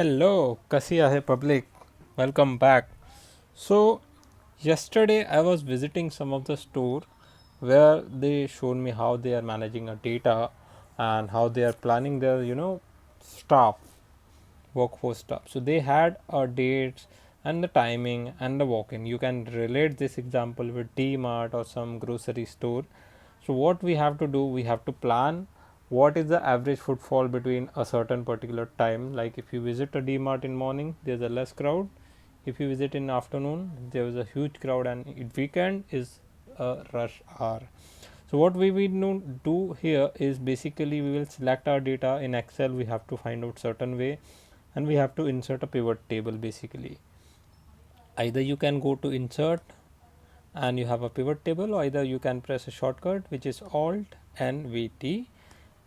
Hello, Kasi Ahe public. Welcome back. So, yesterday I was visiting some of the store where they showed me how they are managing a data and how they are planning their staff, workforce stuff. So they had a dates and the timing and the walk-in. You can relate this example with D-Mart or some grocery store. So what we have to do, we have to plan what is the average footfall between a certain particular time. Like if you visit a D-Mart in morning, there's a less crowd. If you visit in afternoon, there is a huge crowd, and weekend is a rush hour. So what we will do here is basically we will select our data in Excel. We have to find out certain way, and we have to insert a pivot table. Basically, either you can go to insert and you have a pivot table, or either you can press a shortcut which is alt and vt.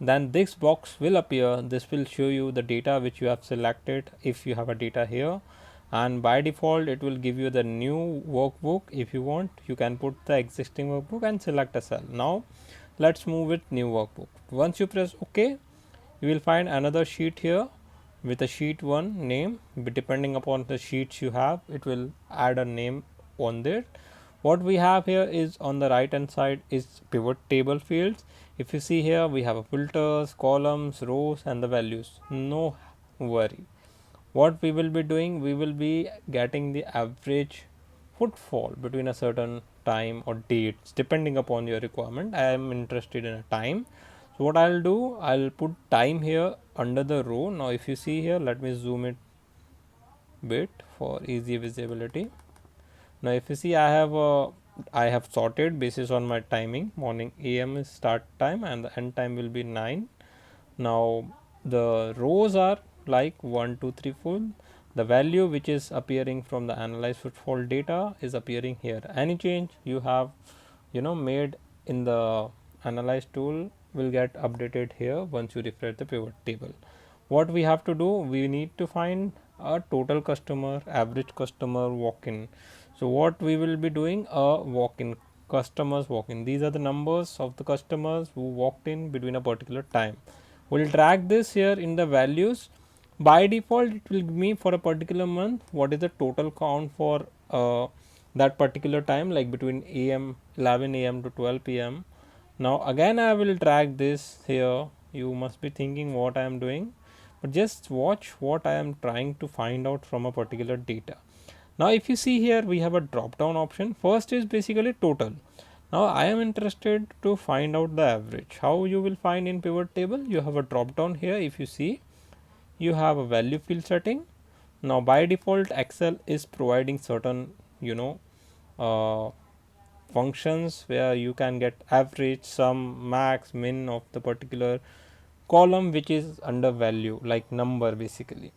Then this box will appear. This will show you the data which you have selected if you have a data here, and by default it will give you the new workbook. If you want, you can put the existing workbook and select a cell. Now let's move with new workbook. Once you press OK, you will find another sheet here with a sheet 1 name. Depending upon the sheets you have, it will add a name on there. What we have here is on the right hand side is pivot table fields. If you see here, we have a filters, columns, rows and the values. No worry. What we will be doing, we will be getting the average footfall between a certain time or dates depending upon your requirement. I am interested in a time. So what I'll do, I'll put time here under the row. Now if you see here, let me zoom it bit for easy visibility. Now if you see, I have sorted basis on my timing. Morning AM is start time and the end time will be 9. Now the rows are like 1 2 3 4. The value which is appearing from the analyze footfall data is appearing here. Any change you have made in the analyze tool will get updated here once you refresh the pivot table. What we have to do, we need to find a total customer, average customer, walk-in. So what we will be doing, a walk-in, customers walk-in. These are the numbers of the customers who walked in between a particular time. We'll drag this here in the values. By default, it will give me for a particular month what is the total count for that particular time, like between AM 11 AM to 12 PM. Now again I will drag this here. You must be thinking what I am doing, but just watch what I am trying to find out from a particular data. Now if you see here, we have a drop down option. First is basically total. Now I am interested to find out the average. How you will find in pivot table? You have a drop down here. If you see, you have a value field setting. Now by default Excel is providing certain uh, functions where you can get average, sum, max, min of the particular column which is under value, like number basically.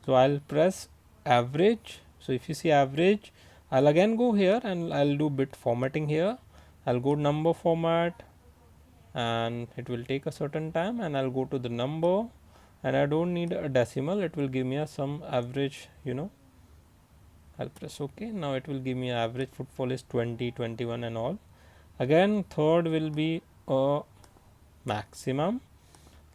So I'll press average. So if you see average, I'll again go here and I'll do bit formatting here. I'll go number format and it will take a certain time, and I'll go to the number, and I don't need a decimal. It will give me a some average. I'll press OK. Now it will give me average footfall is 20, 21 and all. Again third will be a maximum.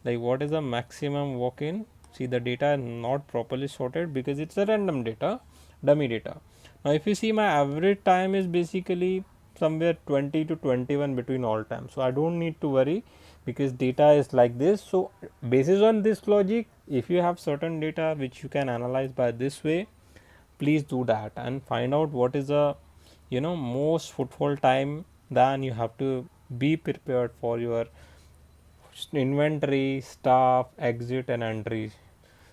Like what is the maximum walk-in? See, the data not properly sorted because it's a random data, dummy data. Now if you see, my average time is basically somewhere 20 to 21 between all times. So I don't need to worry because data is like this. So basis on this logic, if you have certain data which you can analyze by this way, please do that and find out what is the most footfall time. Then you have to be prepared for your inventory, staff, exit and entry.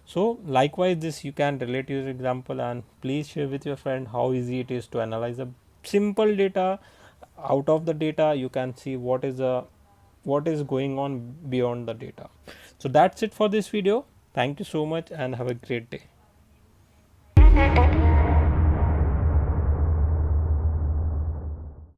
So likewise this you can relate your example, and please share with your friend how easy it is to analyze a simple data. Out of the data you can see what is going on beyond the data. So that's it for this video. Thank you so much and have a great day.